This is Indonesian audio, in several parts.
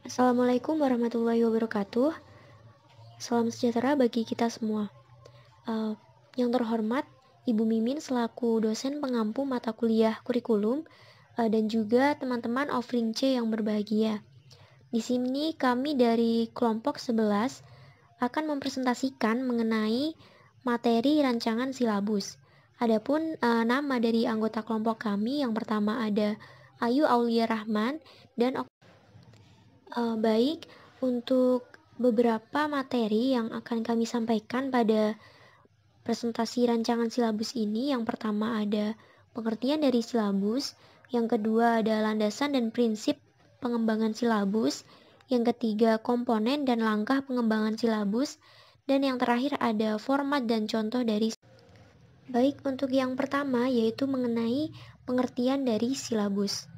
Assalamualaikum warahmatullahi wabarakatuh. Salam sejahtera bagi kita semua. Eh, yang terhormat, Ibu Mimin selaku dosen pengampu mata kuliah kurikulum dan juga teman-teman offering C yang berbahagia. Di sini kami dari kelompok 11 akan mempresentasikan mengenai materi rancangan silabus. Adapun nama dari anggota kelompok kami yang pertama ada Ayu Aulia Rahman dan baik, untuk beberapa materi yang akan kami sampaikan pada presentasi rancangan silabus ini, yang pertama ada pengertian dari silabus, yang kedua ada landasan dan prinsip pengembangan silabus, yang ketiga komponen dan langkah pengembangan silabus, dan yang terakhir ada format dan contoh dari. Baik, untuk yang pertama yaitu mengenai pengertian dari silabus.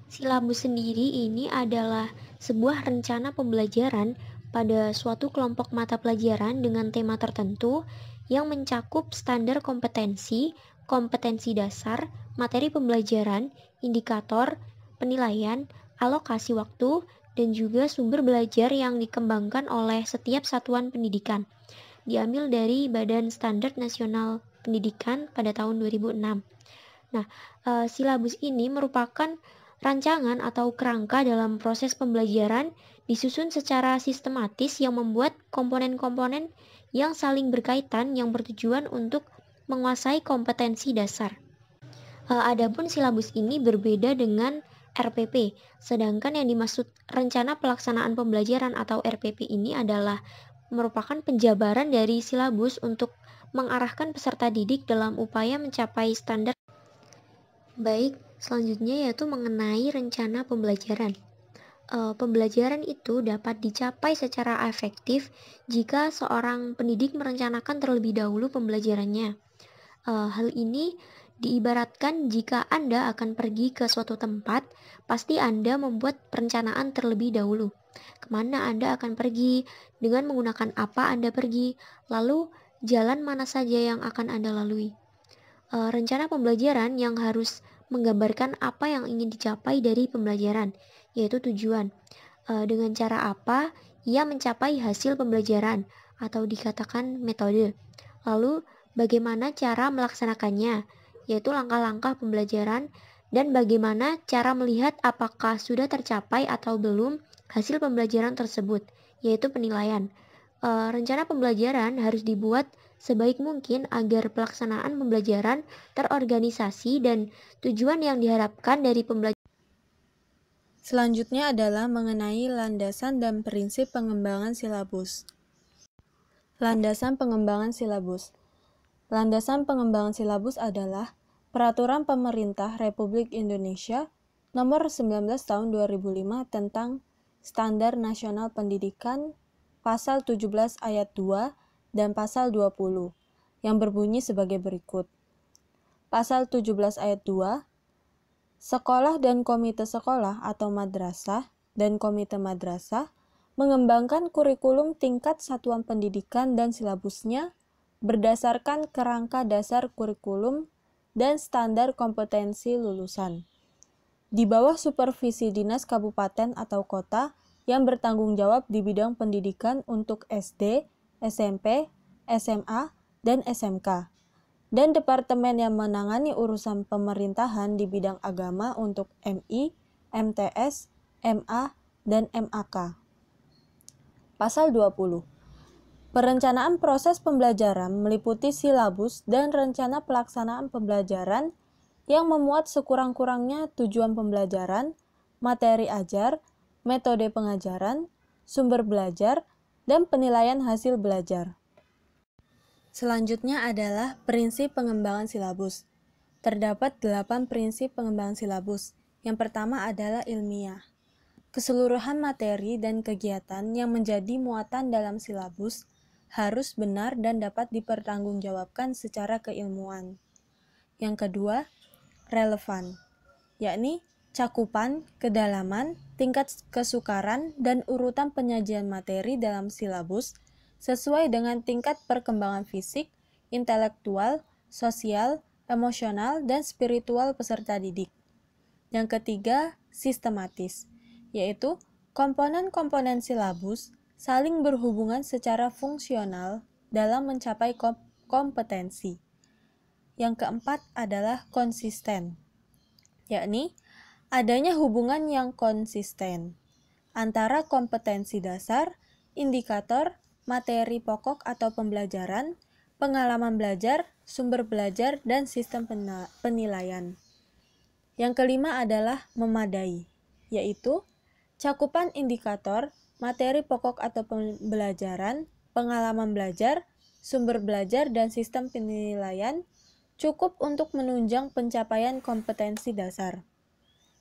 Silabus sendiri ini adalah sebuah rencana pembelajaran pada suatu kelompok mata pelajaran dengan tema tertentu yang mencakup standar kompetensi, kompetensi dasar, materi pembelajaran, indikator, penilaian, alokasi waktu, dan juga sumber belajar yang dikembangkan oleh setiap satuan pendidikan. Diambil dari Badan Standar Nasional Pendidikan pada tahun 2006. Nah, silabus ini merupakan rancangan atau kerangka dalam proses pembelajaran disusun secara sistematis yang membuat komponen-komponen yang saling berkaitan yang bertujuan untuk menguasai kompetensi dasar. Adapun silabus ini berbeda dengan RPP, sedangkan yang dimaksud rencana pelaksanaan pembelajaran atau RPP ini adalah merupakan penjabaran dari silabus untuk mengarahkan peserta didik dalam upaya mencapai standar. Baik, selanjutnya yaitu mengenai rencana pembelajaran. Pembelajaran itu dapat dicapai secara efektif jika seorang pendidik merencanakan terlebih dahulu pembelajarannya. Hal ini diibaratkan jika Anda akan pergi ke suatu tempat, pasti Anda membuat perencanaan terlebih dahulu. Kemana Anda akan pergi, dengan menggunakan apa Anda pergi, lalu jalan mana saja yang akan Anda lalui. Rencana pembelajaran yang harus menggambarkan apa yang ingin dicapai dari pembelajaran, yaitu tujuan. Dengan cara apa ia mencapai hasil pembelajaran atau dikatakan metode. Lalu bagaimana cara melaksanakannya, yaitu langkah-langkah pembelajaran, dan bagaimana cara melihat apakah sudah tercapai atau belum hasil pembelajaran tersebut, yaitu penilaian. Rencana pembelajaran harus dibuat sebaik mungkin agar pelaksanaan pembelajaran terorganisasi dan tujuan yang diharapkan dari pembelajaran. Selanjutnya adalah mengenai landasan dan prinsip pengembangan silabus. Landasan pengembangan silabus. Landasan pengembangan silabus adalah Peraturan Pemerintah Republik Indonesia Nomor 19 Tahun 2005 tentang Standar Nasional Pendidikan Pasal 17 Ayat 2 dan Pasal 20 yang berbunyi sebagai berikut. Pasal 17 Ayat 2, sekolah dan komite sekolah atau madrasah dan komite madrasah mengembangkan kurikulum tingkat satuan pendidikan dan silabusnya berdasarkan kerangka dasar kurikulum dan standar kompetensi lulusan. Di bawah supervisi dinas kabupaten atau kota yang bertanggung jawab di bidang pendidikan untuk SD, SMP, SMA, dan SMK, dan departemen yang menangani urusan pemerintahan di bidang agama untuk MI, MTS, MA, dan MAK. Pasal 20. Perencanaan proses pembelajaran meliputi silabus dan rencana pelaksanaan pembelajaran yang memuat sekurang-kurangnya tujuan pembelajaran, materi ajar, metode pengajaran, sumber belajar, dan penilaian hasil belajar. Selanjutnya adalah prinsip pengembangan silabus. Terdapat 8 prinsip pengembangan silabus. Yang pertama adalah ilmiah. Keseluruhan materi dan kegiatan yang menjadi muatan dalam silabus harus benar dan dapat dipertanggungjawabkan secara keilmuan. Yang kedua, relevan, yakni cakupan, kedalaman, tingkat kesukaran, dan urutan penyajian materi dalam silabus sesuai dengan tingkat perkembangan fisik, intelektual, sosial, emosional, dan spiritual peserta didik. Yang ketiga, sistematis, yaitu Komponen-komponen silabus saling berhubungan secara fungsional dalam mencapai kompetensi. Yang keempat adalah konsisten, yakni adanya hubungan yang konsisten antara kompetensi dasar, indikator, materi pokok atau pembelajaran, pengalaman belajar, sumber belajar, dan sistem penilaian. Yang kelima adalah memadai, yaitu cakupan indikator, materi pokok atau pembelajaran, pengalaman belajar, sumber belajar, dan sistem penilaian cukup untuk menunjang pencapaian kompetensi dasar.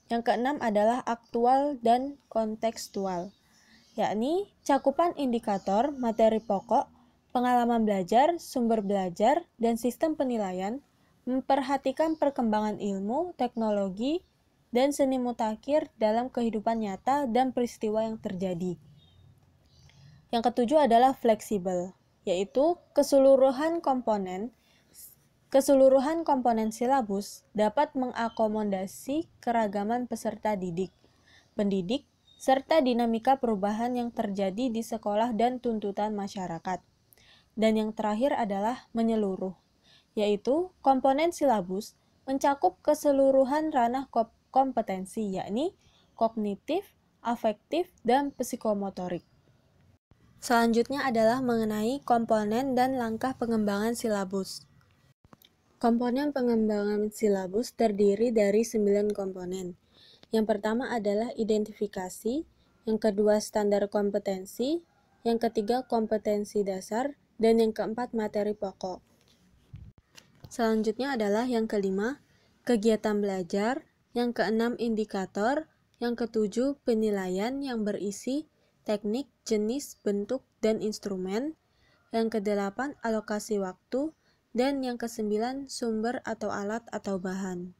Yang keenam adalah aktual dan kontekstual, yakni cakupan indikator, materi pokok, pengalaman belajar, sumber belajar, dan sistem penilaian memperhatikan perkembangan ilmu, teknologi, dan seni mutakhir dalam kehidupan nyata dan peristiwa yang terjadi. Yang ketujuh adalah fleksibel, yaitu keseluruhan komponen silabus dapat mengakomodasi keragaman peserta didik, pendidik, serta dinamika perubahan yang terjadi di sekolah dan tuntutan masyarakat. Dan yang terakhir adalah menyeluruh, yaitu komponen silabus mencakup keseluruhan ranah kompetensi, yakni kognitif, afektif, dan psikomotorik. Selanjutnya adalah mengenai komponen dan langkah pengembangan silabus. Komponen pengembangan silabus terdiri dari 9 komponen. Yang pertama adalah identifikasi, yang kedua standar kompetensi, yang ketiga kompetensi dasar, dan yang keempat materi pokok. Selanjutnya adalah yang kelima, kegiatan belajar, yang keenam indikator, yang ketujuh penilaian yang berisi teknik, jenis, bentuk, dan instrumen, yang kedelapan alokasi waktu, dan yang kesembilan sumber atau alat atau bahan.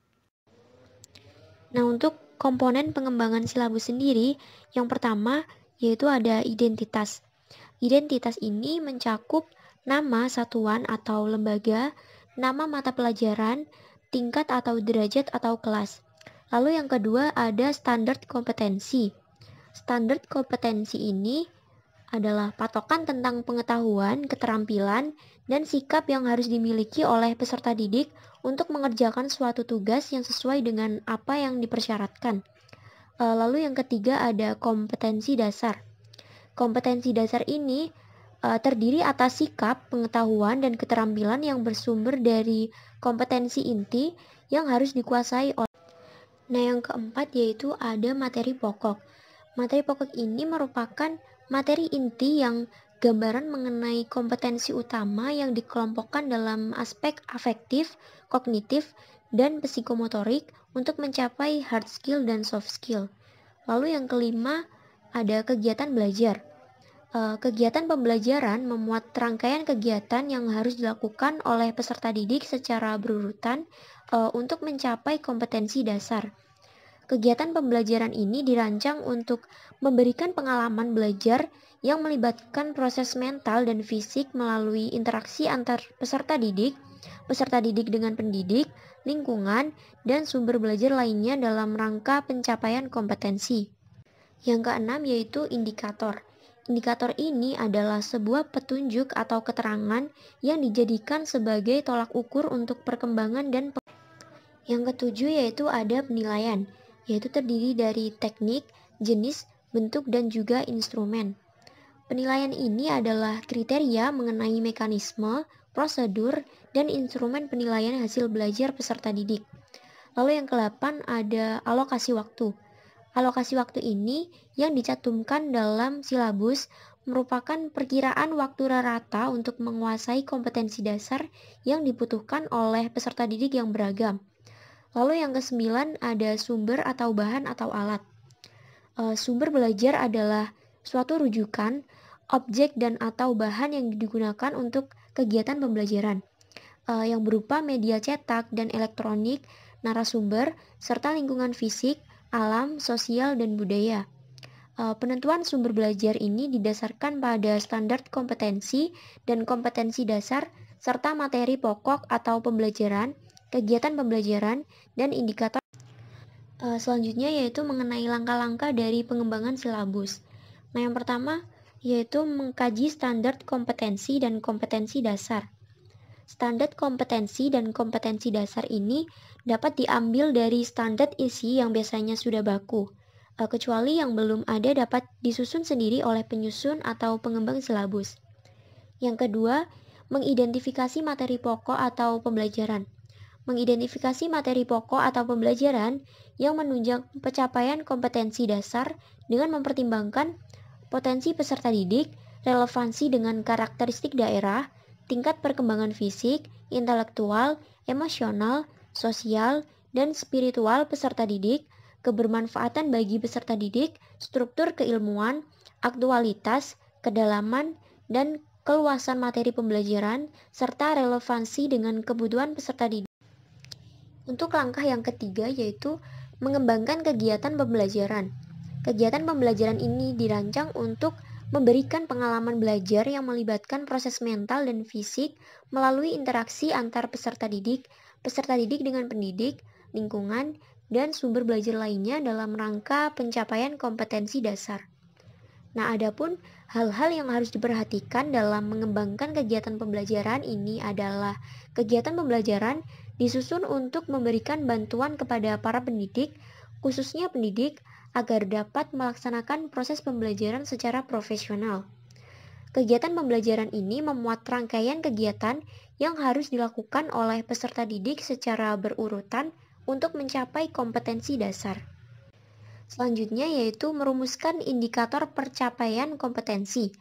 Nah, untuk komponen pengembangan silabus sendiri, yang pertama yaitu ada identitas. Identitas ini mencakup nama satuan atau lembaga, nama mata pelajaran, tingkat atau derajat atau kelas. Lalu yang kedua ada standar kompetensi. Standar kompetensi ini adalah patokan tentang pengetahuan, keterampilan, dan sikap yang harus dimiliki oleh peserta didik untuk mengerjakan suatu tugas yang sesuai dengan apa yang dipersyaratkan. Lalu yang ketiga ada kompetensi dasar. Kompetensi dasar ini terdiri atas sikap, pengetahuan, dan keterampilan yang bersumber dari kompetensi inti yang harus dikuasai oleh. Nah, yang keempat yaitu ada materi pokok. Materi pokok ini merupakan materi inti yang gambaran mengenai kompetensi utama yang dikelompokkan dalam aspek afektif, kognitif, dan psikomotorik untuk mencapai hard skill dan soft skill. Lalu yang kelima ada kegiatan belajar. Kegiatan pembelajaran memuat rangkaian kegiatan yang harus dilakukan oleh peserta didik secara berurutan untuk mencapai kompetensi dasar. Kegiatan pembelajaran ini dirancang untuk memberikan pengalaman belajar yang melibatkan proses mental dan fisik melalui interaksi antar peserta didik dengan pendidik, lingkungan, dan sumber belajar lainnya dalam rangka pencapaian kompetensi. Yang keenam yaitu indikator. Indikator ini adalah sebuah petunjuk atau keterangan yang dijadikan sebagai tolak ukur untuk perkembangan dan Yang ketujuh yaitu ada penilaian, yaitu terdiri dari teknik, jenis, bentuk, dan juga instrumen. Penilaian ini adalah kriteria mengenai mekanisme, prosedur, dan instrumen penilaian hasil belajar peserta didik. Lalu yang ke-8 ada alokasi waktu. Alokasi waktu ini yang dicantumkan dalam silabus merupakan perkiraan waktu rata untuk menguasai kompetensi dasar yang dibutuhkan oleh peserta didik yang beragam. Lalu yang ke-9 ada sumber atau bahan atau alat. Sumber belajar adalah suatu rujukan, objek dan atau bahan yang digunakan untuk kegiatan pembelajaran yang berupa media cetak dan elektronik, narasumber, serta lingkungan fisik, alam, sosial, dan budaya. Penentuan sumber belajar ini didasarkan pada standar kompetensi dan kompetensi dasar serta materi pokok atau pembelajaran, kegiatan pembelajaran, dan indikator. Selanjutnya yaitu mengenai langkah-langkah dari pengembangan silabus. Nah, yang pertama yaitu mengkaji standar kompetensi dan kompetensi dasar. Standar kompetensi dan kompetensi dasar ini dapat diambil dari standar isi yang biasanya sudah baku, kecuali yang belum ada dapat disusun sendiri oleh penyusun atau pengembang silabus. Yang kedua, mengidentifikasi materi pokok atau pembelajaran. Mengidentifikasi materi pokok atau pembelajaran yang menunjang pencapaian kompetensi dasar dengan mempertimbangkan potensi peserta didik, relevansi dengan karakteristik daerah, tingkat perkembangan fisik, intelektual, emosional, sosial, dan spiritual peserta didik, kebermanfaatan bagi peserta didik, struktur keilmuan, aktualitas, kedalaman, dan keluasan materi pembelajaran, serta relevansi dengan kebutuhan peserta didik. Untuk langkah yang ketiga yaitu mengembangkan kegiatan pembelajaran. Kegiatan pembelajaran ini dirancang untuk memberikan pengalaman belajar yang melibatkan proses mental dan fisik melalui interaksi antar peserta didik dengan pendidik, lingkungan, dan sumber belajar lainnya dalam rangka pencapaian kompetensi dasar. Nah, adapun hal-hal yang harus diperhatikan dalam mengembangkan kegiatan pembelajaran ini adalah kegiatan pembelajaran disusun untuk memberikan bantuan kepada para pendidik, khususnya pendidik, agar dapat melaksanakan proses pembelajaran secara profesional. Kegiatan pembelajaran ini memuat rangkaian kegiatan yang harus dilakukan oleh peserta didik secara berurutan untuk mencapai kompetensi dasar. Selanjutnya yaitu merumuskan indikator percapaian kompetensi.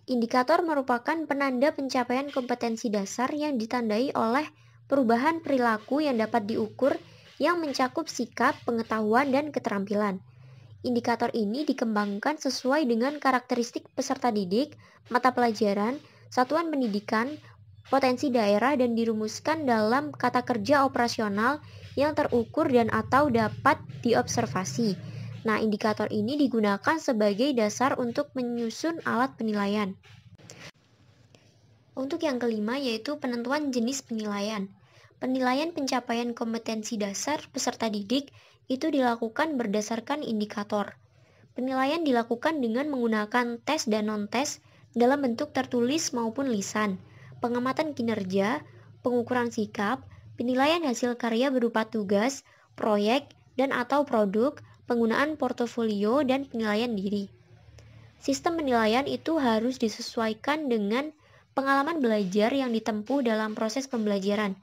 Indikator merupakan penanda pencapaian kompetensi dasar yang ditandai oleh perubahan perilaku yang dapat diukur yang mencakup sikap, pengetahuan, dan keterampilan. Indikator ini dikembangkan sesuai dengan karakteristik peserta didik, mata pelajaran, satuan pendidikan, potensi daerah, dan dirumuskan dalam kata kerja operasional yang terukur dan atau dapat diobservasi. Nah, indikator ini digunakan sebagai dasar untuk menyusun alat penilaian. Untuk yang kelima yaitu penentuan jenis penilaian. Penilaian pencapaian kompetensi dasar peserta didik itu dilakukan berdasarkan indikator. Penilaian dilakukan dengan menggunakan tes dan non-tes dalam bentuk tertulis maupun lisan, pengamatan kinerja, pengukuran sikap, penilaian hasil karya berupa tugas, proyek, dan atau produk, penggunaan portofolio, dan penilaian diri. Sistem penilaian itu harus disesuaikan dengan pengalaman belajar yang ditempuh dalam proses pembelajaran.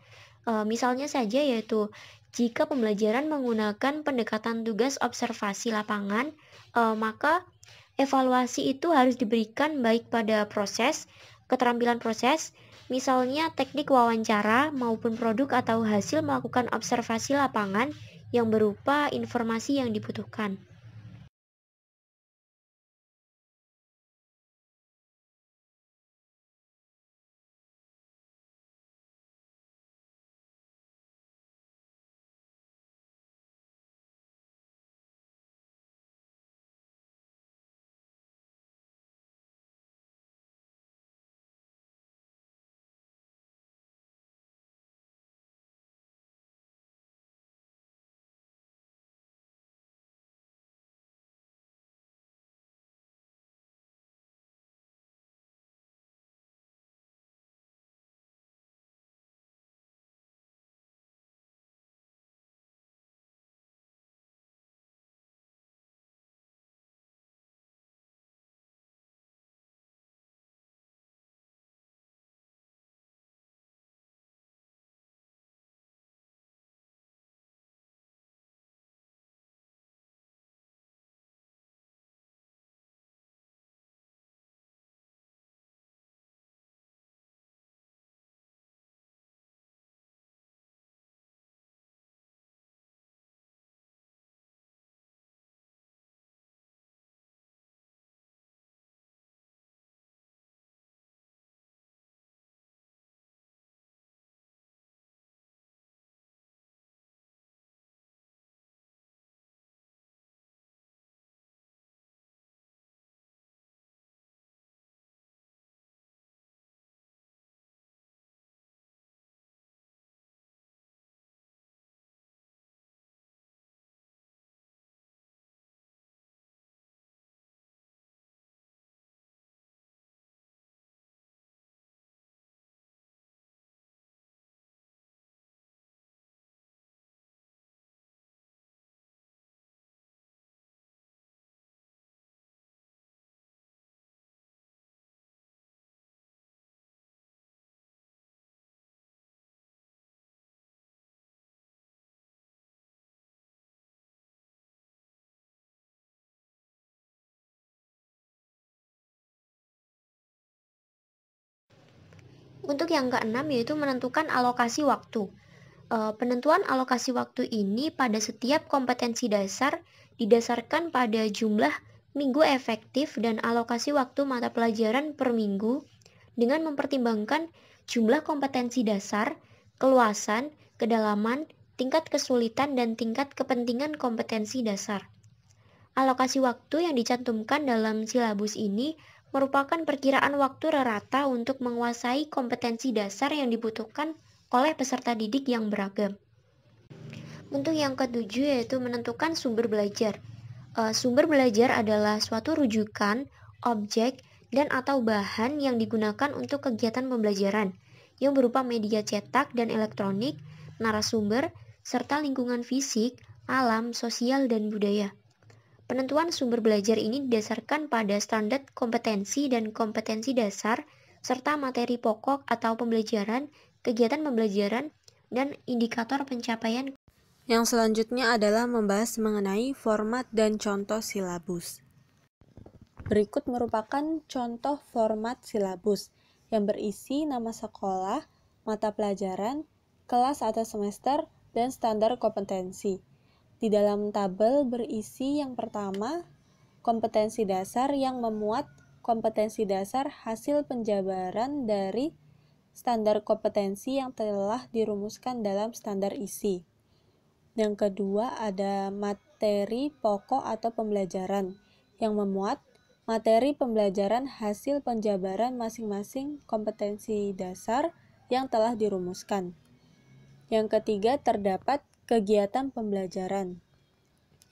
Misalnya saja yaitu jika pembelajaran menggunakan pendekatan tugas observasi lapangan, maka evaluasi itu harus diberikan baik pada proses, keterampilan proses, misalnya teknik wawancara maupun produk atau hasil melakukan observasi lapangan yang berupa informasi yang dibutuhkan. Untuk yang keenam yaitu menentukan alokasi waktu. Penentuan alokasi waktu ini pada setiap kompetensi dasar didasarkan pada jumlah minggu efektif dan alokasi waktu mata pelajaran per minggu dengan mempertimbangkan jumlah kompetensi dasar, keluasan, kedalaman, tingkat kesulitan, dan tingkat kepentingan kompetensi dasar. Alokasi waktu yang dicantumkan dalam silabus ini merupakan perkiraan waktu rata untuk menguasai kompetensi dasar yang dibutuhkan oleh peserta didik yang beragam. Untuk yang ketujuh yaitu menentukan sumber belajar. Sumber belajar adalah suatu rujukan, objek, dan atau bahan yang digunakan untuk kegiatan pembelajaran yang berupa media cetak dan elektronik, narasumber, serta lingkungan fisik, alam, sosial, dan budaya. Penentuan sumber belajar ini didasarkan pada standar kompetensi dan kompetensi dasar, serta materi pokok atau pembelajaran, kegiatan pembelajaran, dan indikator pencapaian. Yang selanjutnya adalah membahas mengenai format dan contoh silabus. Berikut merupakan contoh format silabus yang berisi nama sekolah, mata pelajaran, kelas atau semester, dan standar kompetensi. Di dalam tabel berisi yang pertama, kompetensi dasar yang memuat kompetensi dasar hasil penjabaran dari standar kompetensi yang telah dirumuskan dalam standar isi. Yang kedua ada materi pokok atau pembelajaran yang memuat materi pembelajaran hasil penjabaran masing-masing kompetensi dasar yang telah dirumuskan. Yang ketiga terdapat kegiatan pembelajaran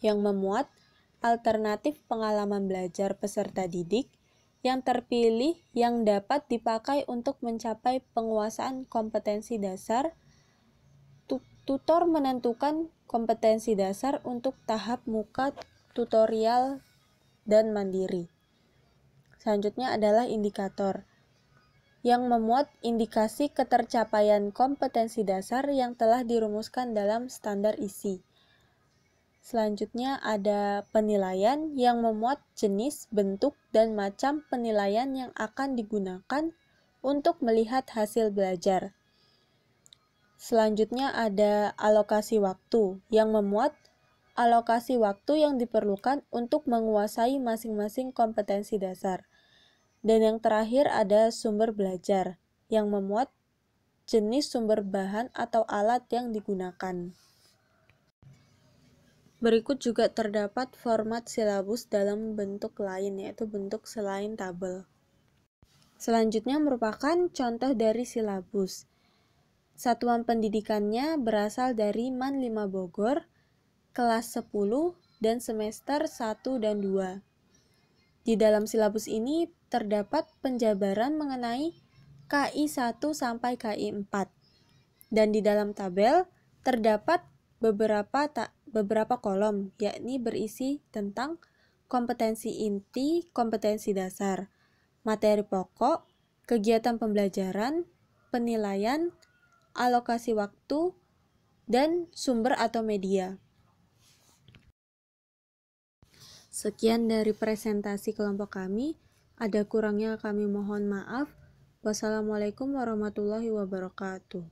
yang memuat alternatif pengalaman belajar peserta didik yang terpilih yang dapat dipakai untuk mencapai penguasaan kompetensi dasar. Tutor menentukan kompetensi dasar untuk tahap muka, tutorial, dan mandiri. Selanjutnya adalah indikator yang memuat indikasi ketercapaian kompetensi dasar yang telah dirumuskan dalam standar isi. Selanjutnya ada penilaian yang memuat jenis, bentuk, dan macam penilaian yang akan digunakan untuk melihat hasil belajar. Selanjutnya ada alokasi waktu yang memuat alokasi waktu yang diperlukan untuk menguasai masing-masing kompetensi dasar. Dan yang terakhir ada sumber belajar yang memuat jenis sumber bahan atau alat yang digunakan. Berikut juga terdapat format silabus dalam bentuk lain, yaitu bentuk selain tabel. Selanjutnya merupakan contoh dari silabus. Satuan pendidikannya berasal dari MAN 5 Bogor, kelas 10, dan semester 1 dan 2. Di dalam silabus ini terdapat penjabaran mengenai KI 1 sampai KI 4. Dan di dalam tabel terdapat beberapa kolom, yakni berisi tentang kompetensi inti, kompetensi dasar, materi pokok, kegiatan pembelajaran, penilaian, alokasi waktu, dan sumber atau media. Sekian dari presentasi kelompok kami. Ada kurangnya kami mohon maaf. Wassalamualaikum warahmatullahi wabarakatuh.